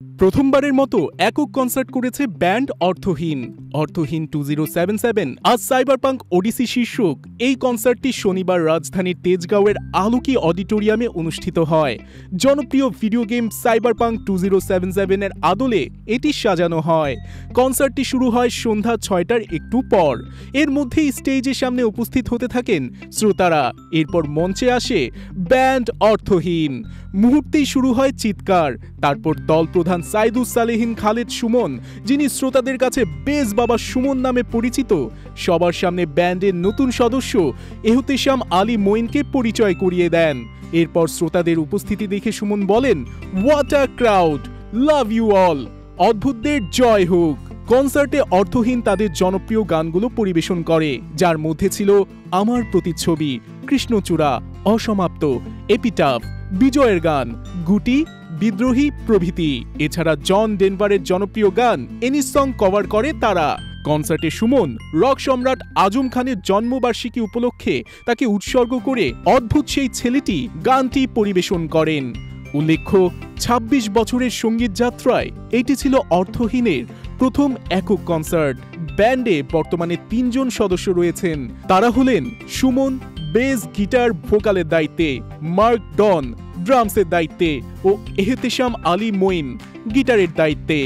প্রথমবারের মতো একক কনসার্ট করেছে ব্যান্ড অর্থহীন। অর্থহীন 2077 আজ সাইবারপাঙ্ক ওডিসি শীর্ষক এই কনসার্টটি শনিবার রাজধানীর তেজগাঁওয়ের আলোকি অডিটোরিয়ামে অনুষ্ঠিত হয়। জনপ্রিয় ভিডিও গেম সাইবারপাঙ্ক 2077 এর আদলে এটি সাজানো হয়। কনসার্টটি শুরু হয় সন্ধ্যা 6টার একটু পর। এর মধ্যেই স্টেজের সামনে উপস্থিত হতে থাকেন শ্রোতারা। এরপর মঞ্চে আসে ব্যান্ড অর্থহীন। মুহূর্তেই শুরু হয় চিৎকার। তারপর দল প্রধান সাইদুস সালেহিন খালেদ সুমন, যিনি শ্রোতাদের কাছে বেশ বাবা সুমন নামে পরিচিত, সবার সামনে ব্যান্ডের নতুন সদস্য এহতেশাম আলী মঈনকে পরিচয় করিয়ে দেন। এরপর শ্রোতাদের উপস্থিতি দেখে সুমন বলেন, what a crowd, love you all, অদ্ভুতদের জয় হোক। কনসার্টে অর্থহীন তাদের জনপ্রিয় গানগুলো পরিবেশন করে, যার মধ্যে ছিল আমার প্রতিচ্ছবি, কৃষ্ণচূড়া, অসমাপ্ত, এপিটাফ, বিজয়ের গান, গুটি, বিদ্রোহী প্রভৃতি। এছাড়া জন ডেনভারের জনপ্রিয় গান এনিস সং কভার করে তারা। কনসার্টে সুমন রক সম্রাট আজম খানের জন্মবার্ষিকী উপলক্ষে তাকে উৎসর্গ করে অদ্ভুত সেই ছেলেটি গানটি পরিবেশন করেন। উল্লেখ্য, ২৬ বছরের সঙ্গীত যাত্রায় এটি ছিল অর্থহীনের প্রথম একক কনসার্ট। ব্যান্ডে বর্তমানে ৩ জন সদস্য রয়েছেন। তারা হলেন সুমন বেস গিটার ভোকালের দায়িত্বে, মার্ক ডন ড্রামসের দায়িত্বে ও এহতেশাম আলী মঈন গিটারের দায়িত্বে।